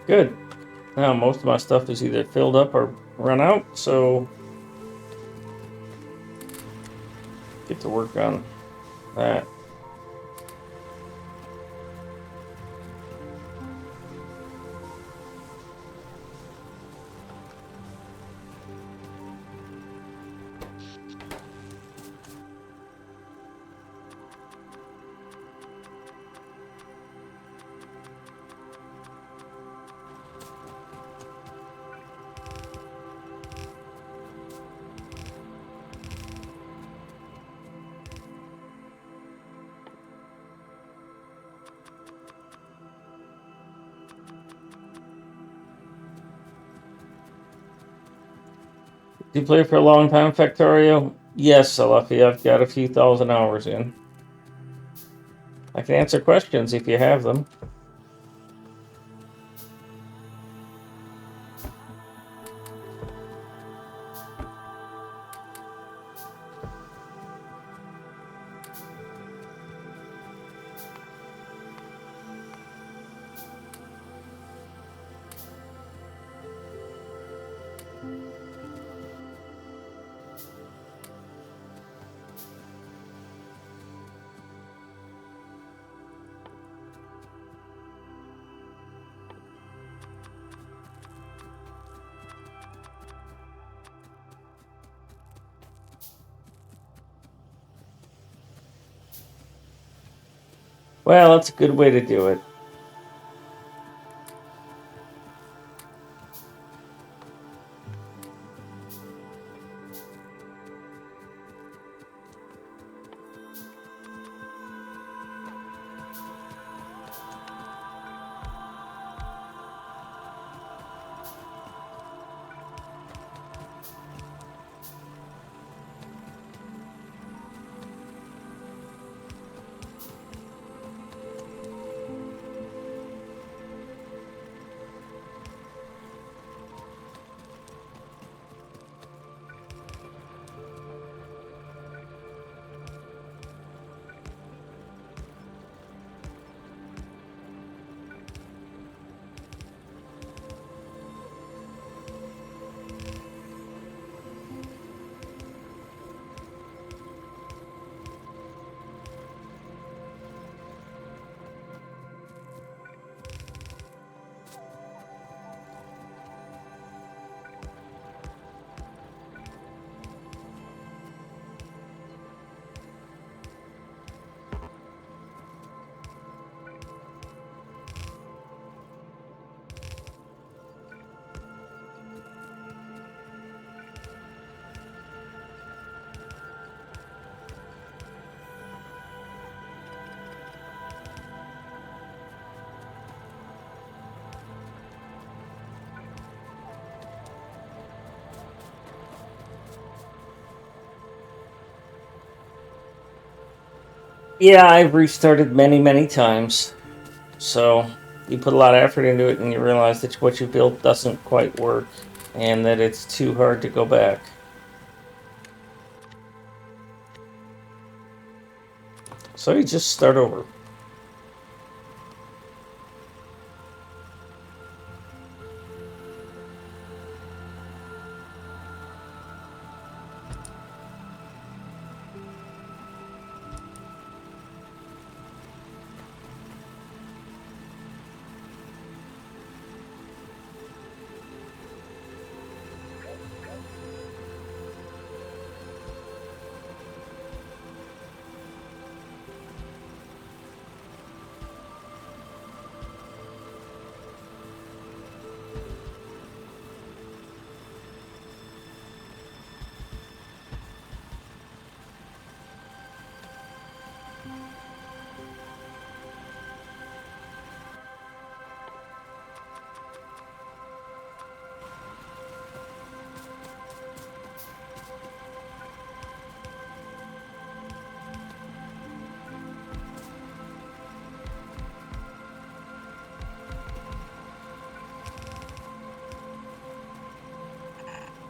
Good. Now most of my stuff is either filled up or run out, so get to work on that. Do you play for a long time, Factorio? Yes, Salafi, I've got a few thousand hours in. I can answer questions if you have them. Well, that's a good way to do it. Yeah, I've restarted many, many times. So you put a lot of effort into it and you realize that what you built doesn't quite work and that it's too hard to go back. So you just start over.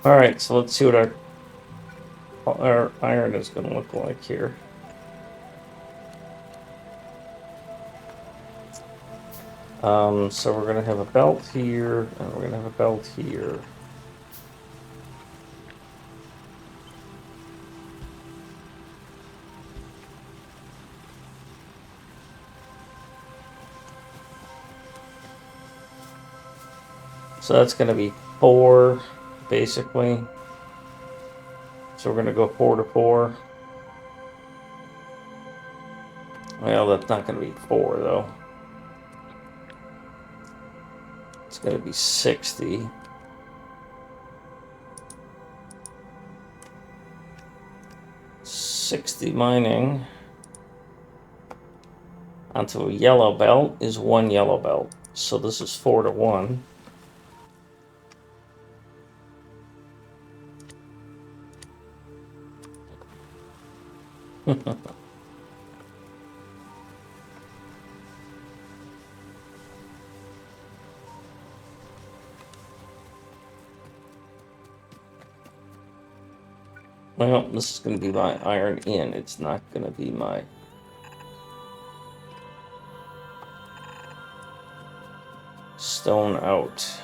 All right, so let's see what our iron is going to look like here. So we're gonna have a belt here, and we're gonna have a belt here. So that's gonna be 4, basically. So we're gonna go 4 to 4. Well, that's not gonna be 4 though. It's gonna be 60. 60 mining onto a yellow belt is 1 yellow belt. So this is 4 to 1. Well, this is going to be my iron in. It's not going to be my stone out.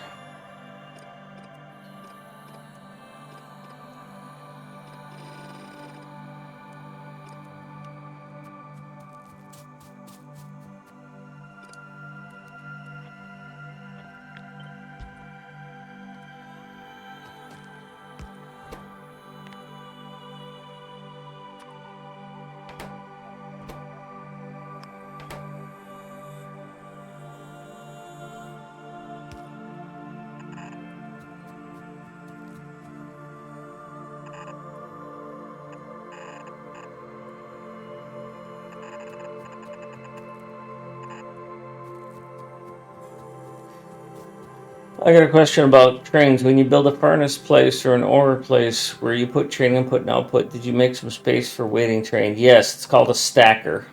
I got a question about trains. When you build a furnace place or an ore place where you put train input and output, did you make some space for waiting train? Yes, it's called a stacker.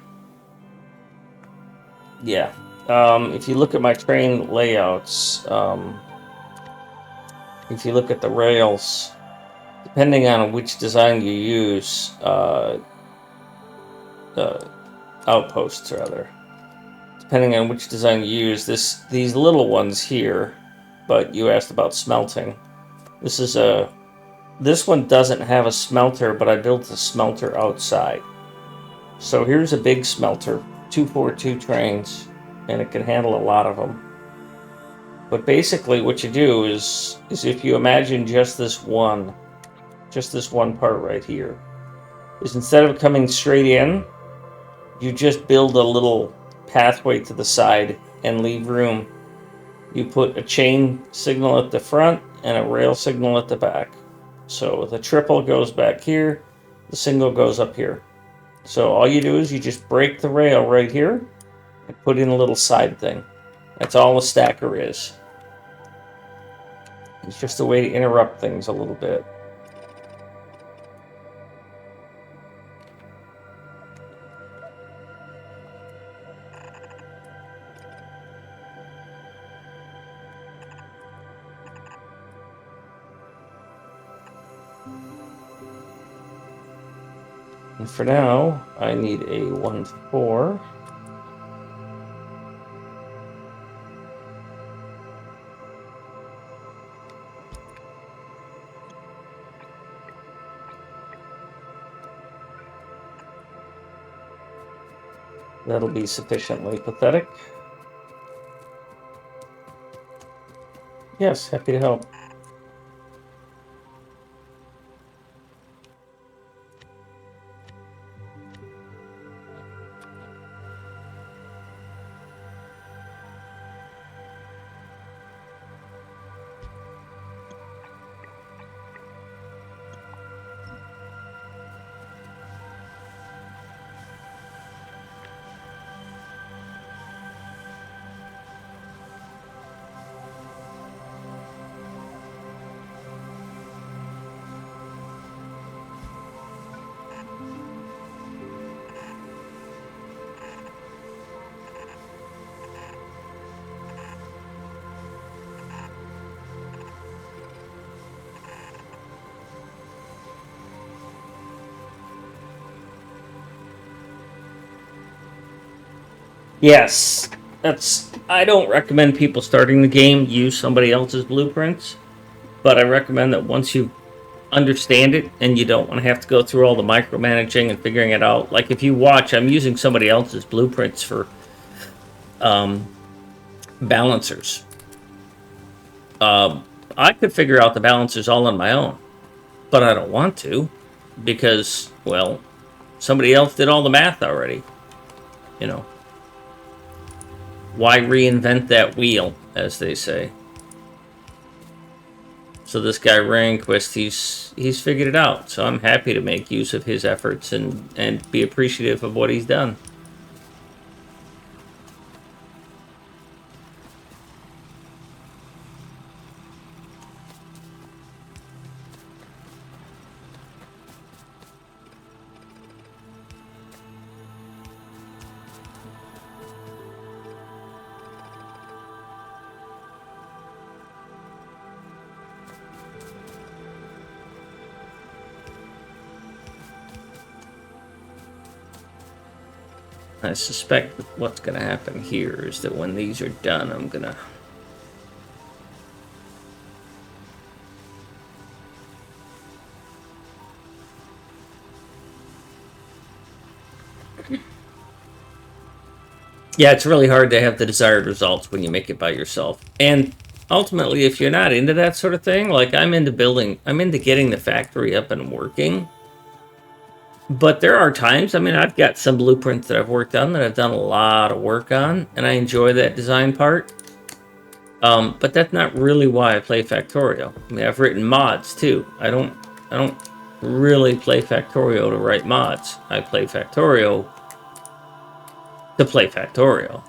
Yeah. If you look at my train layouts, if you look at the rails, depending on which design you use, outposts rather. Depending on which design you use, these little ones here, but you asked about smelting. This one doesn't have a smelter, but I built a smelter outside. So here's a big smelter, 242 trains, and it can handle a lot of them. But basically what you do is if you imagine just this one part right here, is instead of coming straight in, you just build a little pathway to the side and leave room. You put a chain signal at the front and a rail signal at the back. So the triple goes back here, the single goes up here. So all you do is you just break the rail right here and put in a little side thing. That's all a stacker is. It's just a way to interrupt things a little bit. And for now, I need a 1-4. That'll be sufficiently pathetic. Yes, happy to help. Yes. I don't recommend people starting the game use somebody else's blueprints, but I recommend that once you understand it and you don't want to have to go through all the micromanaging and figuring it out. Like if you watch, I'm using somebody else's blueprints for balancers. I could figure out the balancers all on my own, but I don't want to because, well, somebody else did all the math already. You know, why reinvent that wheel, as they say? So this guy Rehnquist, he's figured it out. So I'm happy to make use of his efforts and be appreciative of what he's done. I suspect that what's going to happen here is that when these are done, I'm going to... Yeah, it's really hard to have the desired results when you make it by yourself. And ultimately, if you're not into that sort of thing, like I'm into getting the factory up and working. But there are times, I mean, I've got some blueprints that I've worked on that I've done a lot of work on, and I enjoy that design part. But that's not really why I play Factorio. I mean, I've written mods too. I don't really play Factorio to write mods. I play Factorio to play Factorio.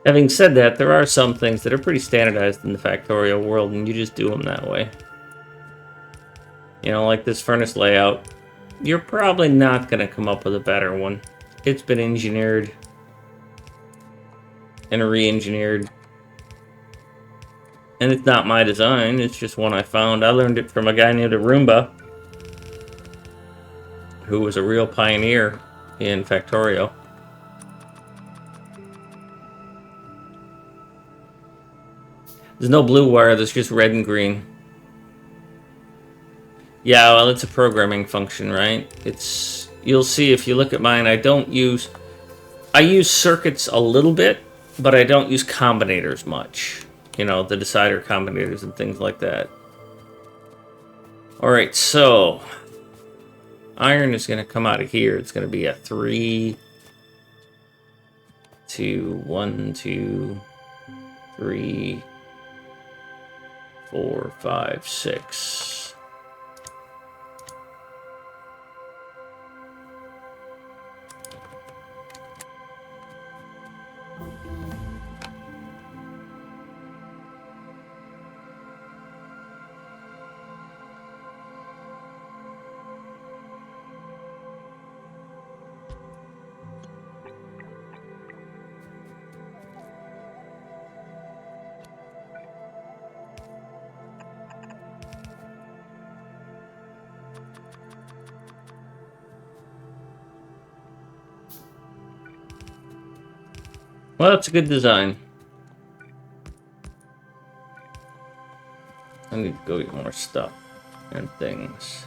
Having said that, there are some things that are pretty standardized in the Factorio world, and you just do them that way. You know, like this furnace layout. You're probably not going to come up with a better one. It's been engineered and re-engineered. And it's not my design, it's just one I found. I learned it from a guy named Roomba, who was a real pioneer in Factorio. There's no blue wire, there's just red and green. Yeah, well, it's a programming function, right? You'll see if you look at mine, I use circuits a little bit, but I don't use combinators much. You know, the decider combinators and things like that. Alright, so iron is going to come out of here. It's going to be a 3, 2, 1, 2, 3, 4, 5, 6. Well, that's a good design. I need to go get more stuff and things.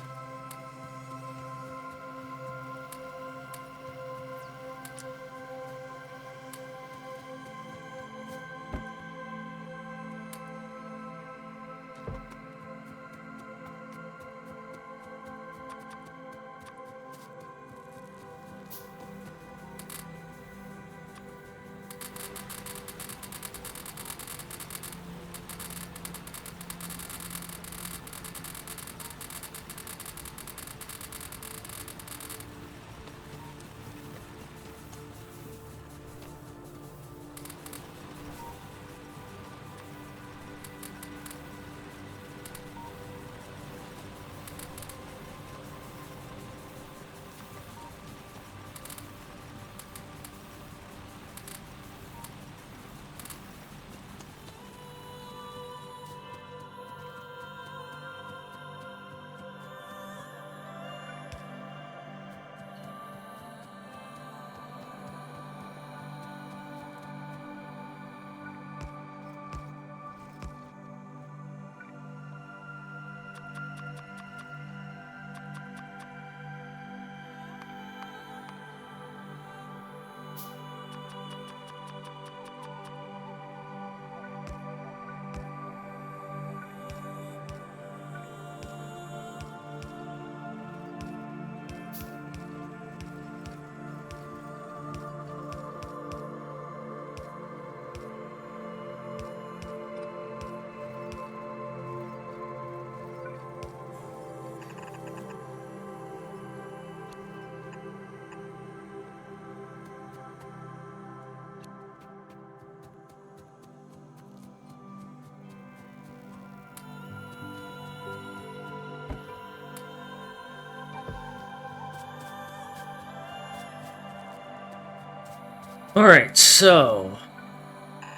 Alright, so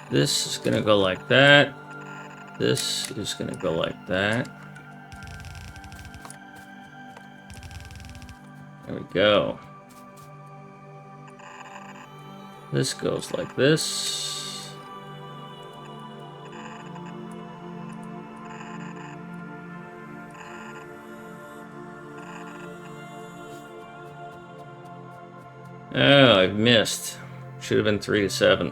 this is gonna go like that. This is gonna go like that. There we go. This goes like this. Oh, I missed. Should have been 3 to 7.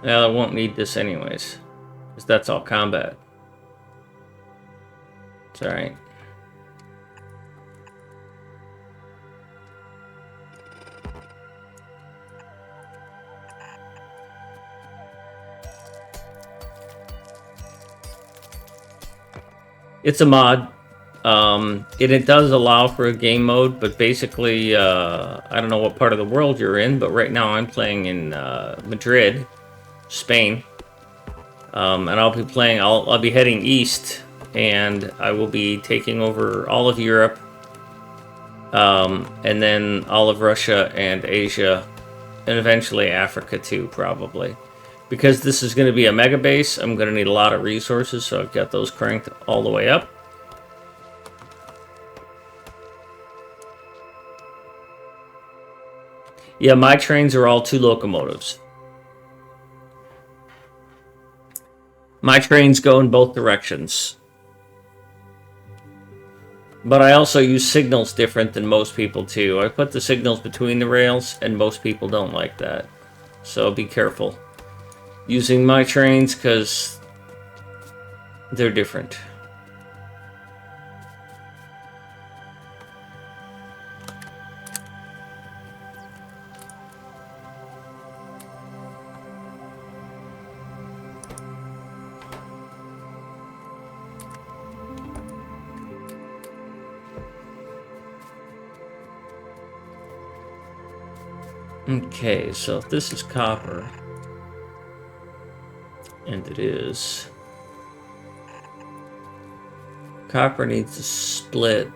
Yeah, I won't need this anyways, because that's all combat. It's alright. It's a mod. It does allow for a game mode, but basically, I don't know what part of the world you're in, but right now I'm playing in Madrid, Spain. And I'll be playing, I'll be heading east, and I will be taking over all of Europe, and then all of Russia and Asia, and eventually Africa too, probably. Because this is going to be a MegaBase, I'm going to need a lot of resources, so I've got those cranked all the way up. Yeah, my trains are all 2 locomotives. My trains go in both directions. But I also use signals different than most people too. I put the signals between the rails, and most people don't like that. So be careful using my trains, because they're different. Okay, so if this is copper, and it is, copper needs to split.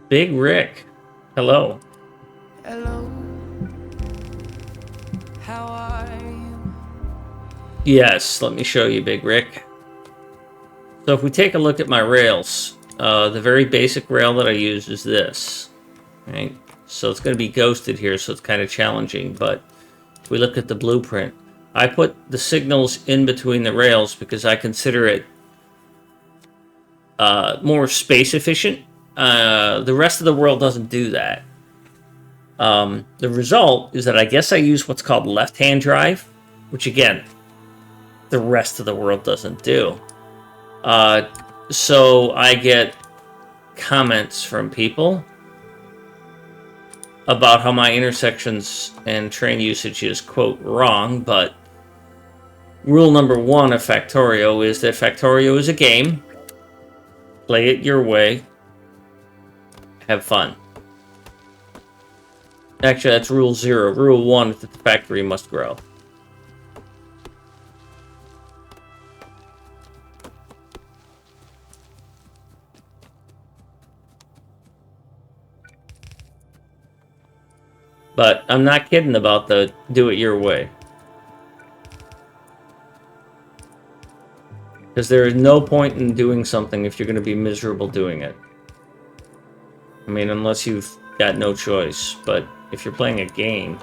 Big Rick. Hello. Hello, how are you? Yes, let me show you, Big Rick. So if we take a look at my rails, the very basic rail that I use is this. Right? So it's going to be ghosted here, so it's kind of challenging. But if we look at the blueprint, I put the signals in between the rails because I consider it more space efficient. The rest of the world doesn't do that. The result is that I guess I use what's called left-hand drive, which again, the rest of the world doesn't do. So I get comments from people about how my intersections and train usage is, quote, wrong, but rule number one of Factorio is that Factorio is a game. Play it your way. Have fun. Actually, that's rule 0. Rule 1 is that the factory must grow. But I'm not kidding about the do it your way. Because there is no point in doing something if you're going to be miserable doing it. I mean, unless you've got no choice. But if you're playing a game...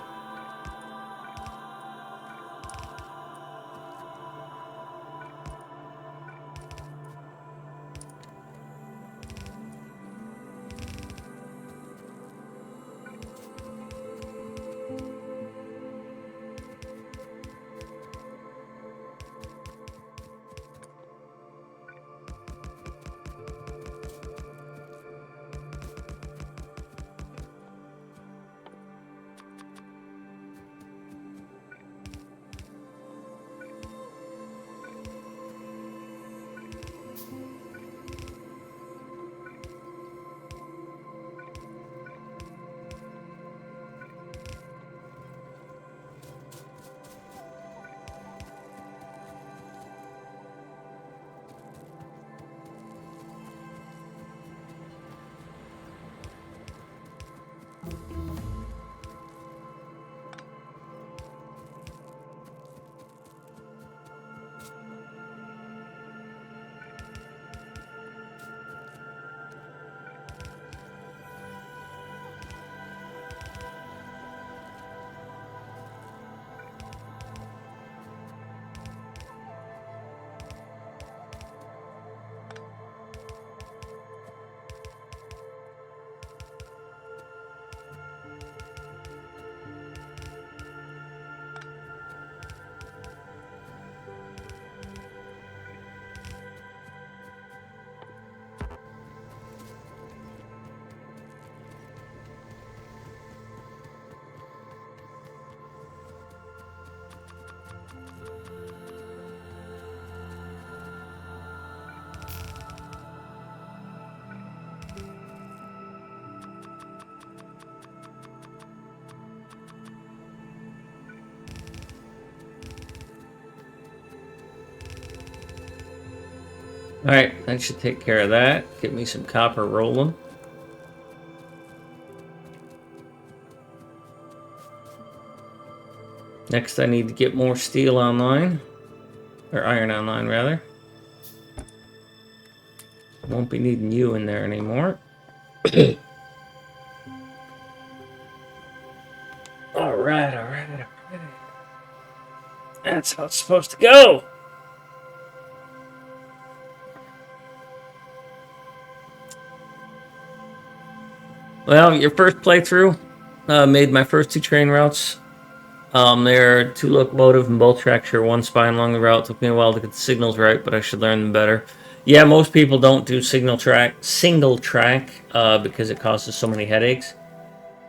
Alright, that should take care of that. Get me some copper rolling. Next, I need to get more steel online. Or iron online, rather. Won't be needing you in there anymore. Alright. That's how it's supposed to go! Well, your first playthrough made my first 2 train routes. They're 2 locomotive and both tracks share 1 spine along the route. Took me a while to get the signals right, but I should learn them better. Yeah, most people don't do single track because it causes so many headaches.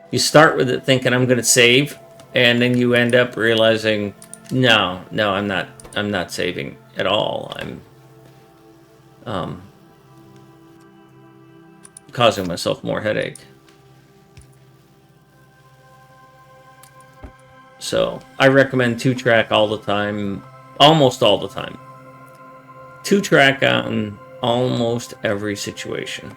You start with it thinking I'm going to save, and then you end up realizing, no, I'm not saving at all. I'm causing myself more headache. So I recommend 2-track all the time, almost all the time. 2-track on almost every situation.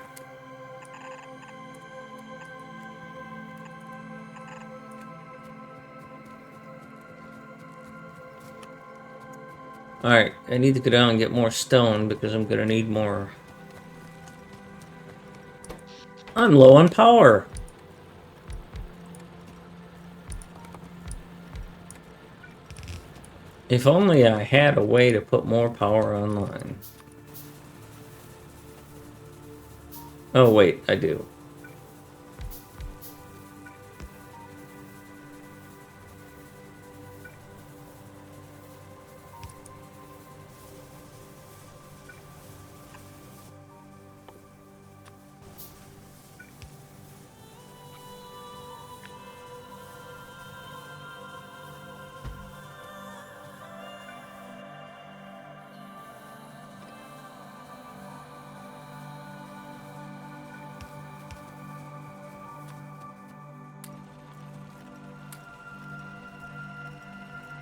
Alright, I need to go down and get more stone because I'm gonna need more. I'm low on power. If only I had a way to put more power online. Oh wait, I do.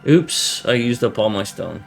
Oops, I used up all my stone.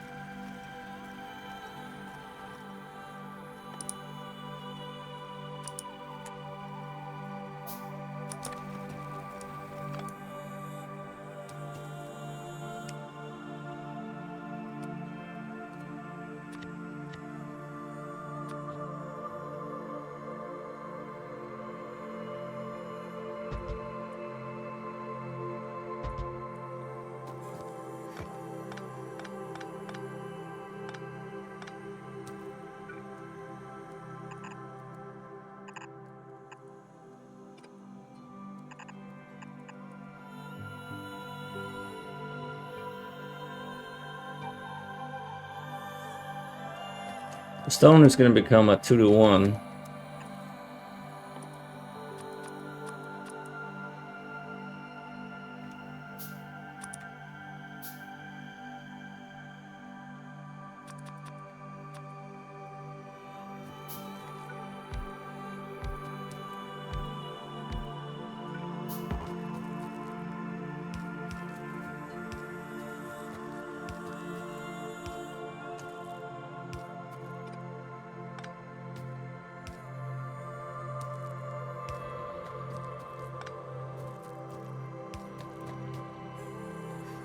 Stone is going to become a 2-to-1.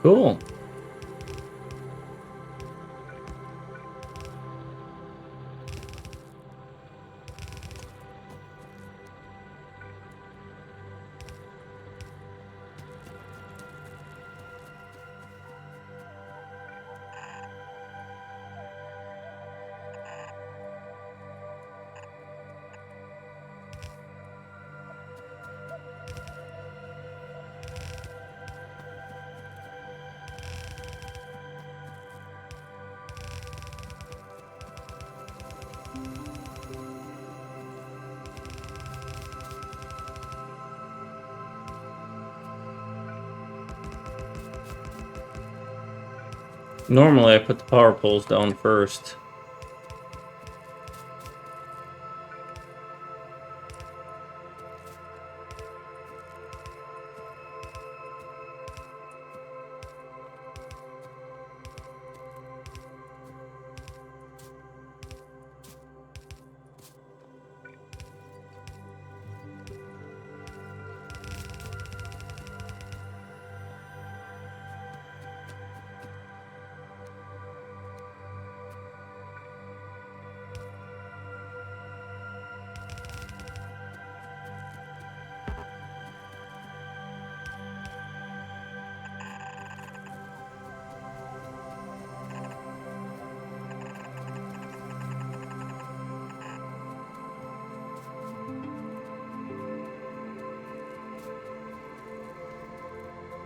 Cool. Normally I put the power poles down first.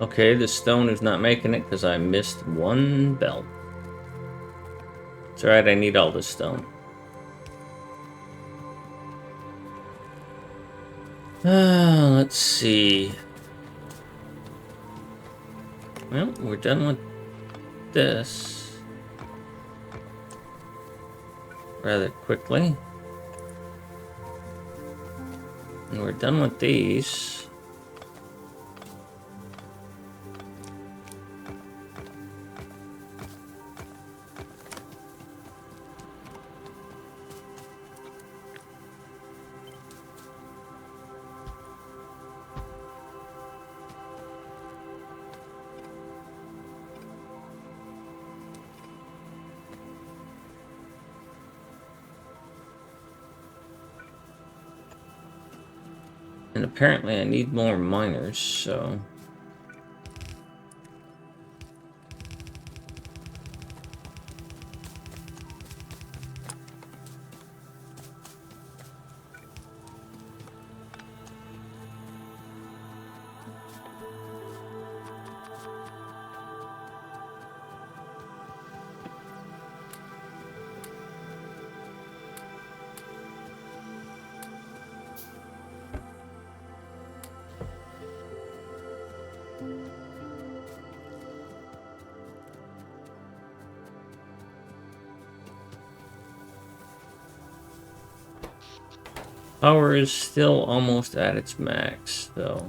Okay, the stone is not making it because I missed one belt. It's alright, I need all this stone. Let's see. Well, we're done with this rather quickly. And we're done with these. And apparently I need more miners, so... Power is still almost at its max, though.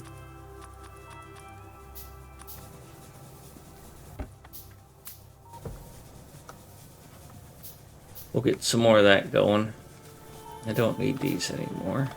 We'll get some more of that going. I don't need these anymore.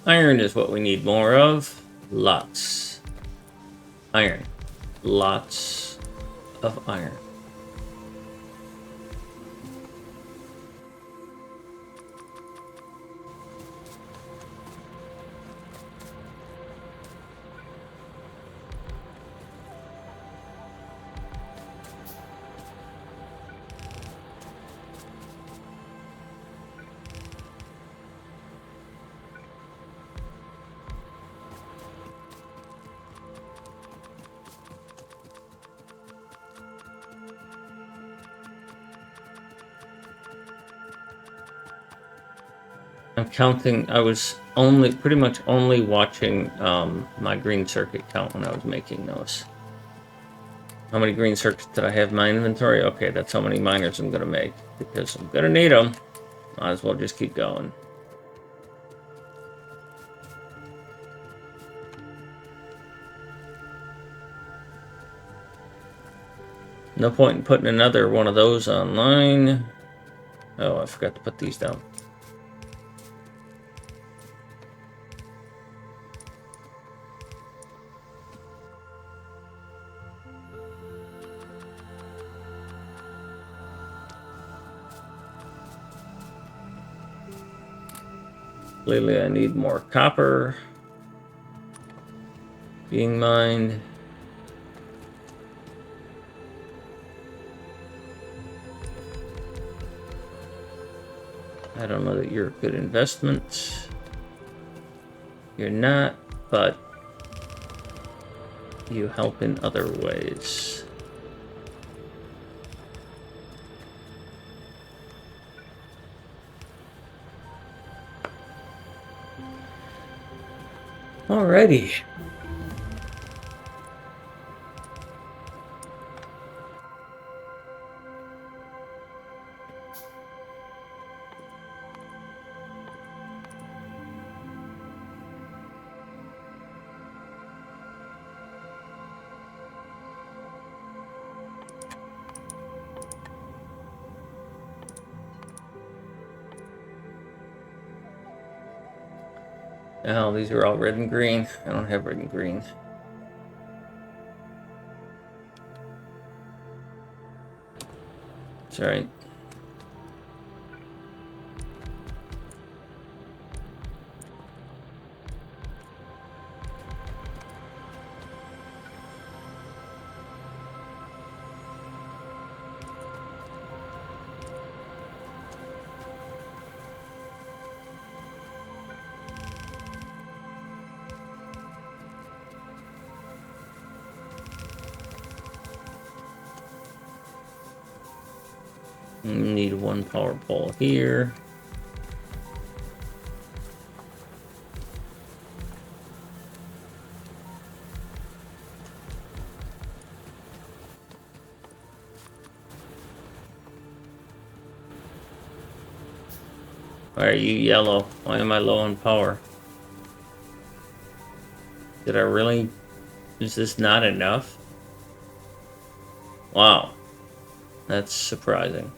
Iron is what we need more of. Lots. Iron. Lots of iron. I'm counting, I was pretty much only watching my green circuit count when I was making those. How many green circuits did I have in my inventory? Okay, that's how many miners I'm gonna make, because I'm gonna need them. Might as well just keep going. No point in putting another one of those online. Oh, I forgot to put these down. Clearly, I need more copper being mined. I don't know that you're a good investment. You're not, but you help in other ways. Alrighty. Oh, these are all red and green. I don't have red and green. It's alright. Need one power pole here. Why are you yellow? Why am I low on power? Did I really... Is this not enough? Wow. That's surprising.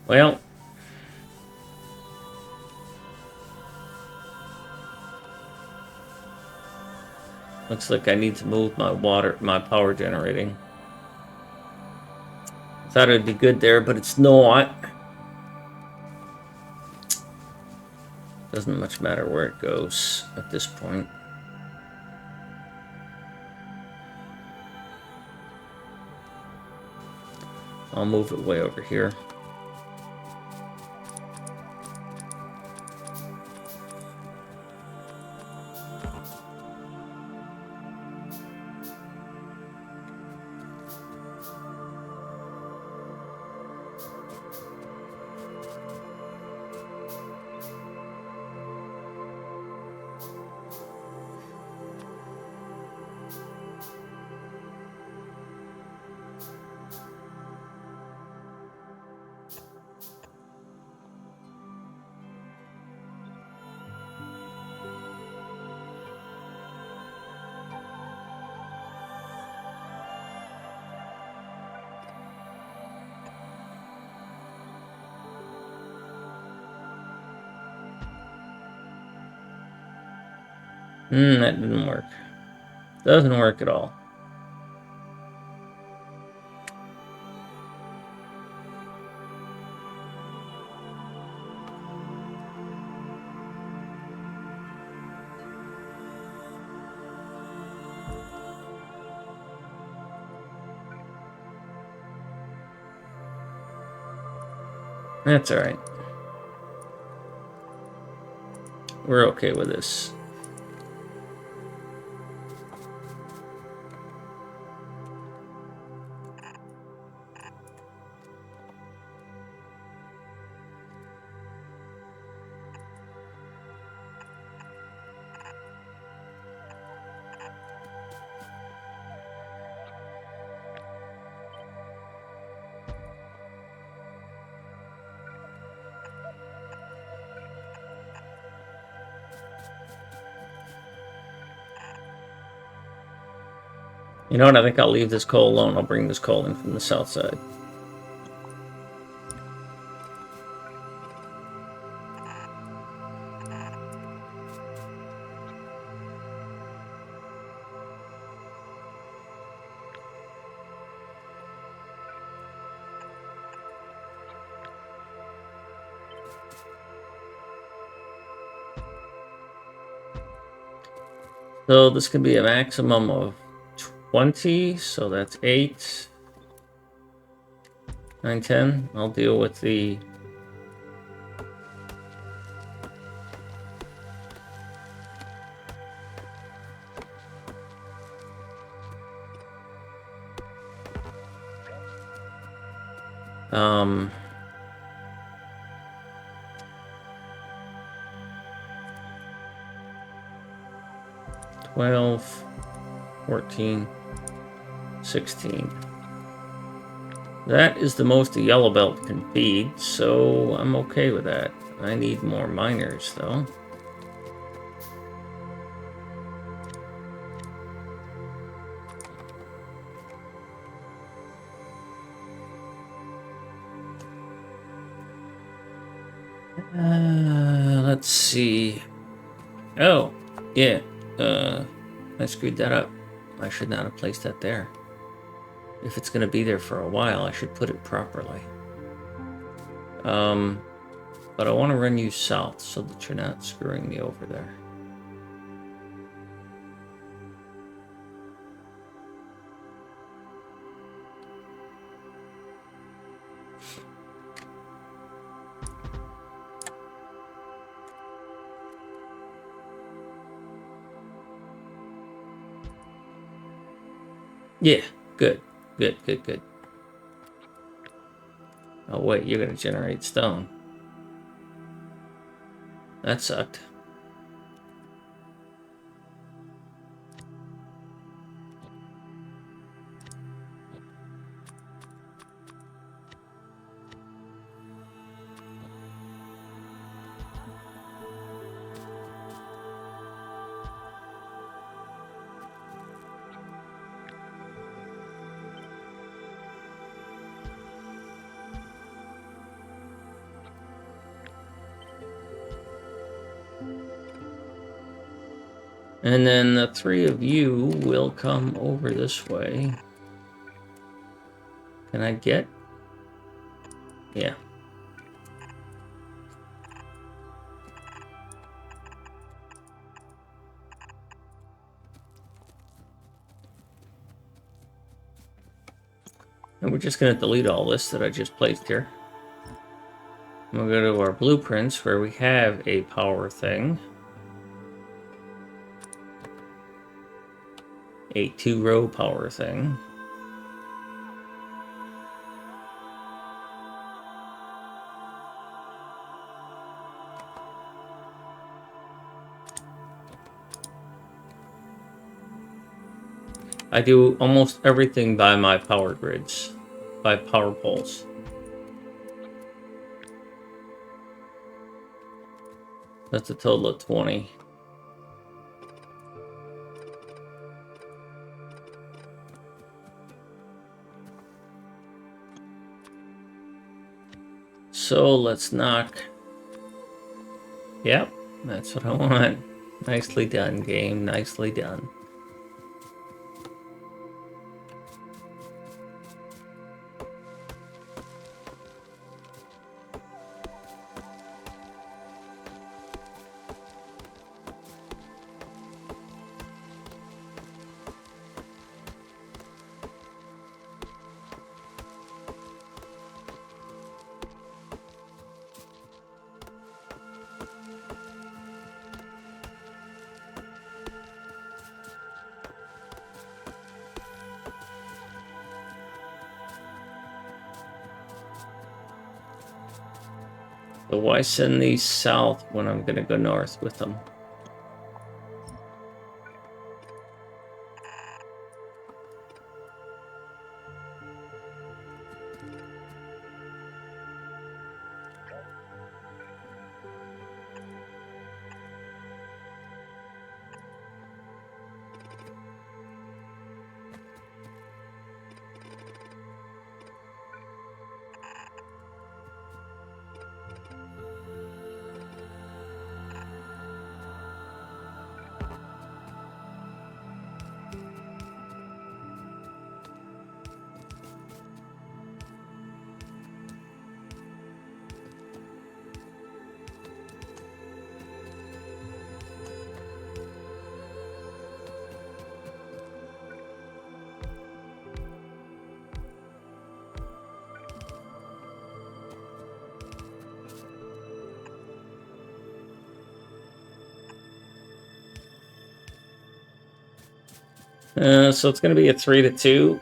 Well... Looks like I need to move my power generating. Thought it'd be good there, but it's not. Doesn't much matter where it goes at this point. I'll move it way over here. That didn't work. Doesn't work at all. That's alright. We're okay with this. You know what? I think I'll leave this coal alone. I'll bring this coal in from the south side. So this can be a maximum of 20, so that's 8, 9, 10. I'll deal with the... Um... 12, 14, 16. That is the most a yellow belt can feed, so I'm okay with that. I need more miners, though. Let's see. Oh, yeah. I screwed that up. I should not have placed that there. If it's going to be there for a while, I should put it properly. But I want to run you south so that you're not screwing me over there. Yeah, good. Good, good, good. Oh, wait, you're going to generate stone. That sucked. And then the three of you will come over this way. Can I get? Yeah. And we're just going to delete all this that I just placed here. We'll go to our blueprints where we have a power thing. A 2-row power thing. I do almost everything by my power grids, by power poles. That's a total of 20. So let's knock. Yep, that's what I want. Nicely done, game. Nicely done. So why send these south when I'm going to go north with them? So it's going to be a 3-2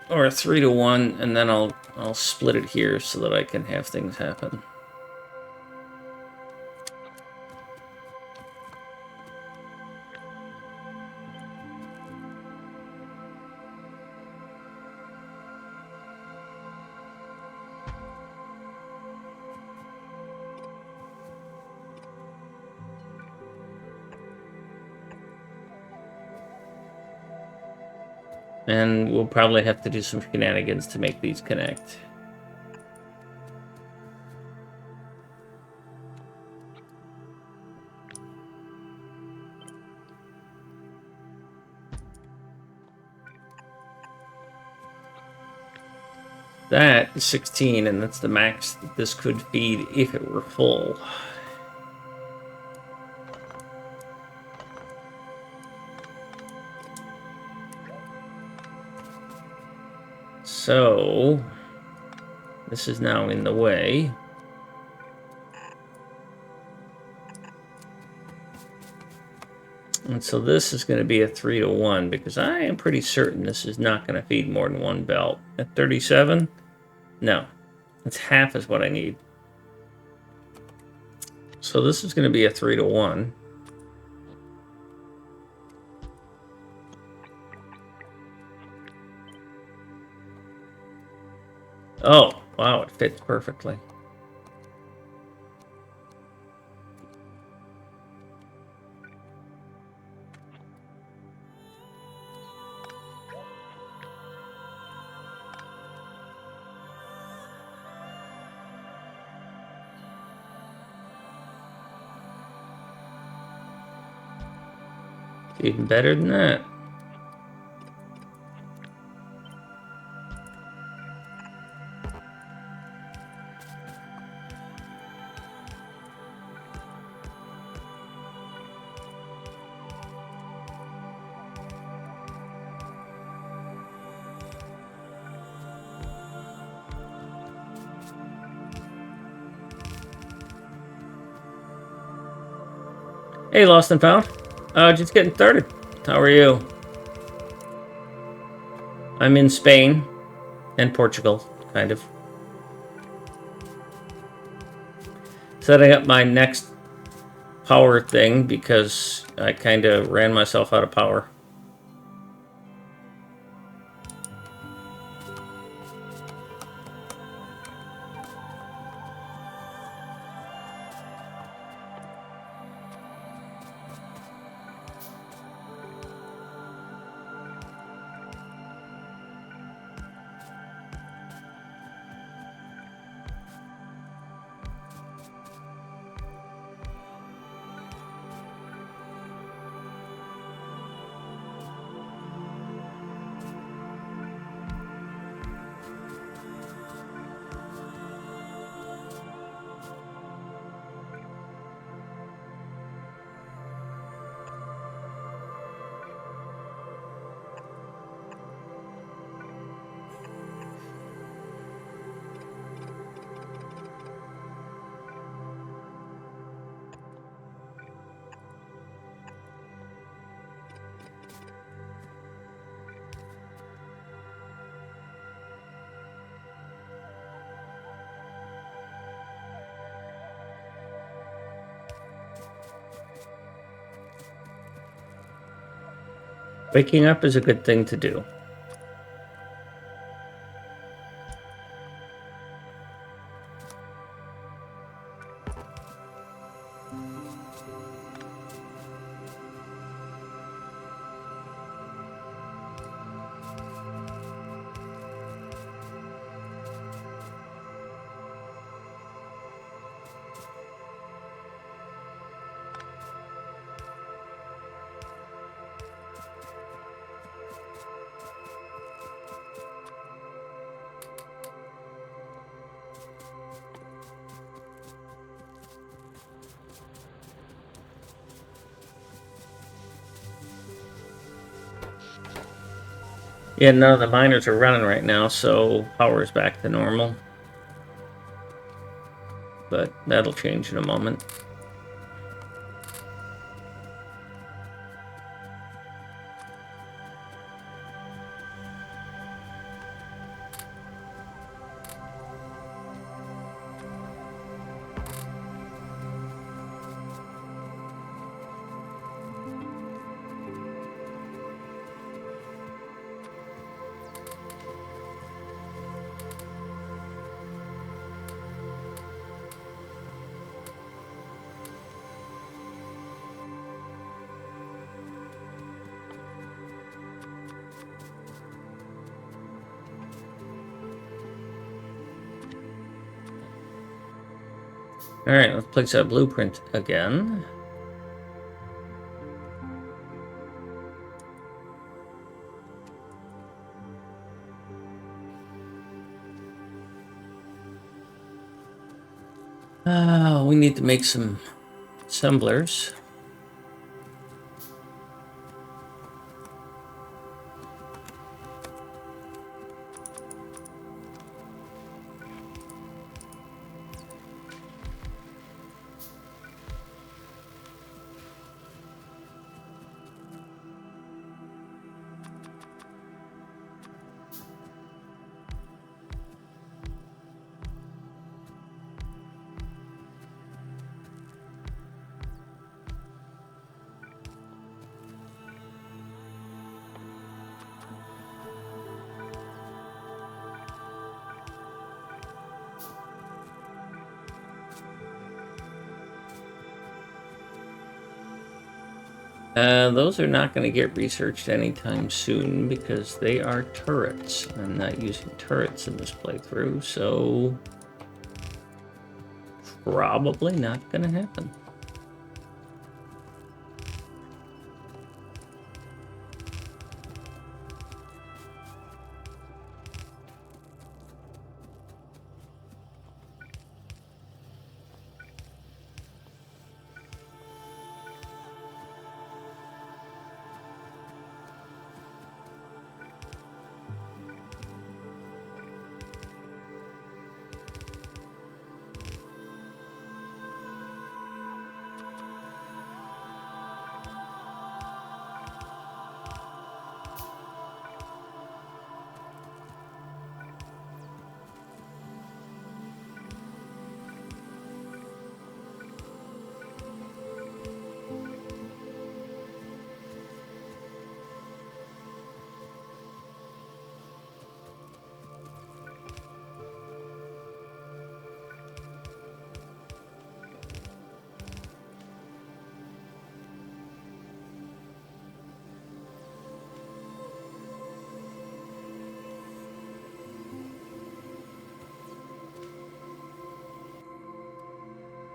or a 3-1, and then I'll split it here so that I can have things happen. And we'll probably have to do some shenanigans to make these connect. That is 16, and that's the max that this could feed if it were full. So, this is now in the way. And so this is going to be a 3-1 because I am pretty certain this is not going to feed more than one belt. At 37? No. It's half is what I need. So this is going to be a 3-to-1. Oh, wow, it fits perfectly. Even better than that. Hey, Lost and Found. Just getting started. How are you? I'm in Spain and Portugal, kind of. Setting up my next power thing because I kind of ran myself out of power. Waking up is a good thing to do. Yeah, none of the miners are running right now, so power is back to normal. But that'll change in a moment. All right, let's place that blueprint again. We need to make some assemblers. Those are not going to get researched anytime soon because they are turrets. I'm not using turrets in this playthrough, so probably not going to happen.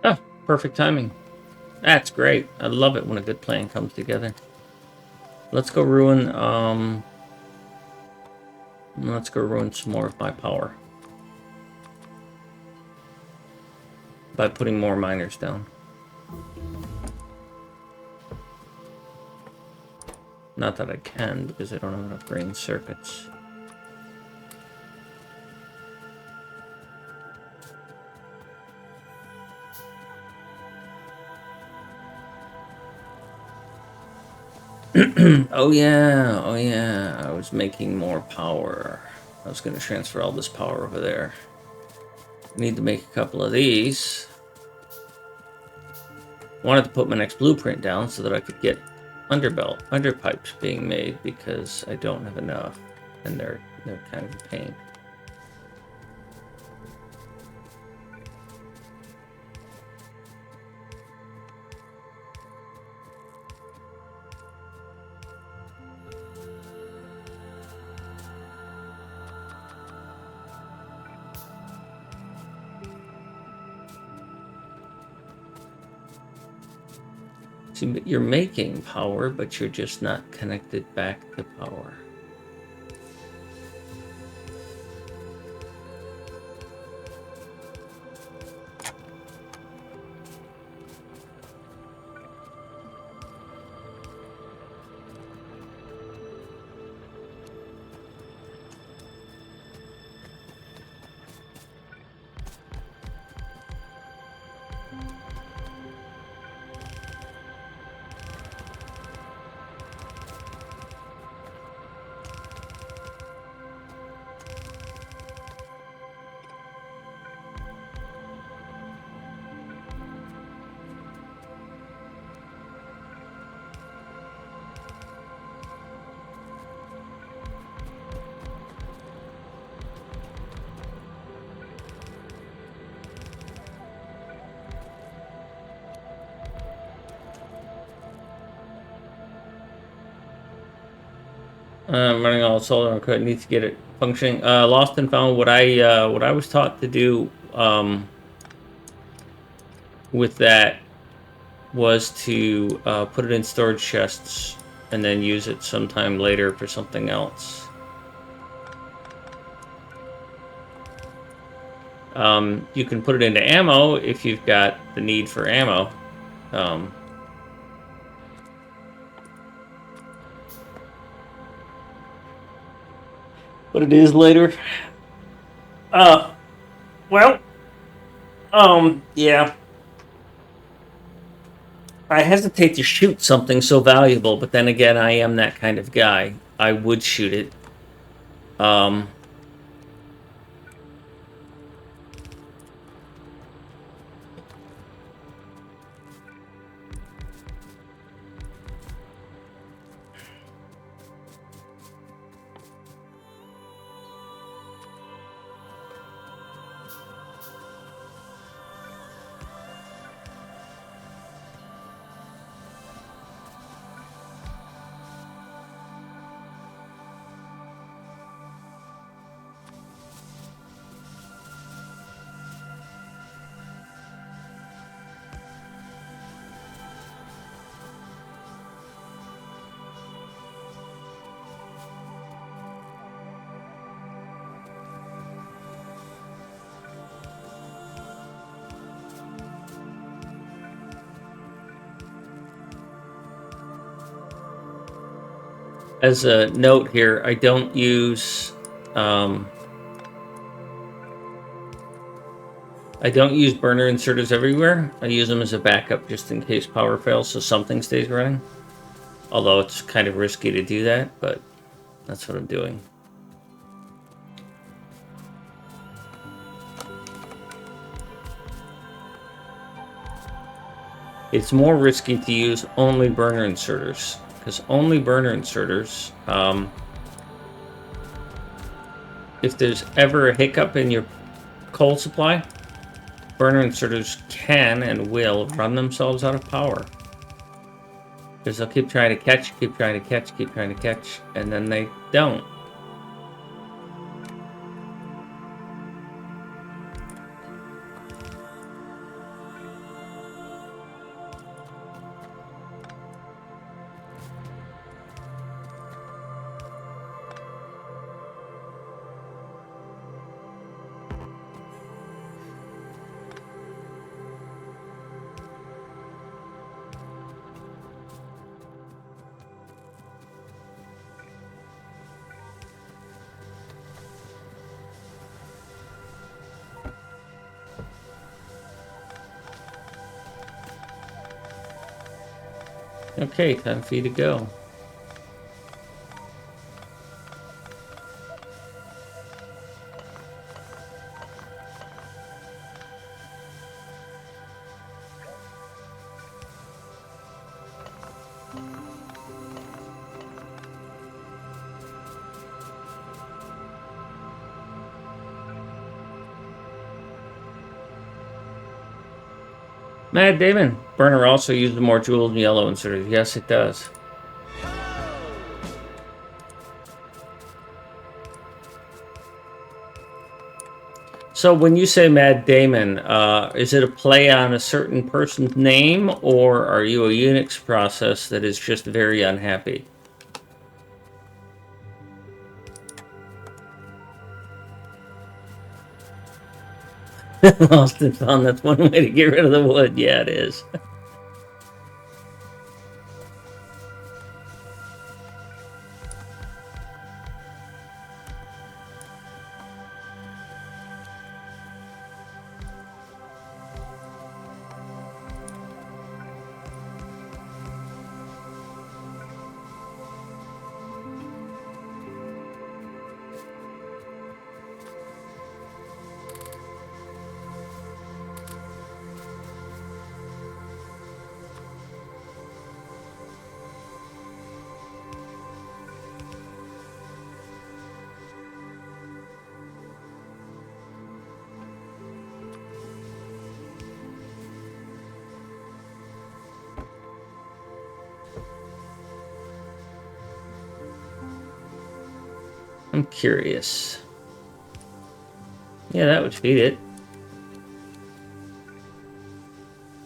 Oh, perfect timing. That's great. I love it when a good plan comes together. Let's go ruin, let's go ruin some more of my power. By putting more miners down. Not that I can, because I don't have enough grain circuits. Oh yeah, I was making more power. I was going to transfer all this power over there. I need to make a couple of these. Wanted to put my next blueprint down so that I could get underpipes being made because I don't have enough, and they're kind of a pain. See, you're making power, but you're just not connected back to power. I'm running all solar and code. Need to get it functioning. Lost and found. What I was taught to do with that was to put it in storage chests and then use it sometime later for something else. You can put it into ammo if you've got the need for ammo. But it is later. Well, yeah. I hesitate to shoot something so valuable, but then again, I am that kind of guy. I would shoot it. As a note here, I don't use burner inserters everywhere. I use them as a backup just in case power fails, so something stays running. Although it's kind of risky to do that, but that's what I'm doing. It's more risky to use only burner inserters, because only burner inserters, if there's ever a hiccup in your coal supply, burner inserters can and will run themselves out of power. Because they'll keep trying to catch, keep trying to catch, keep trying to catch, and then they don't. Okay, time for you to go. Mad Damon, burner also uses more jeweled and yellow inserters. Yes, it does. So when you say Mad Damon, is it a play on a certain person's name, or are you a Unix process that is just very unhappy? Lost and found, that's one way to get rid of the wood. Yeah, it is. I'm curious. Yeah, that would feed it.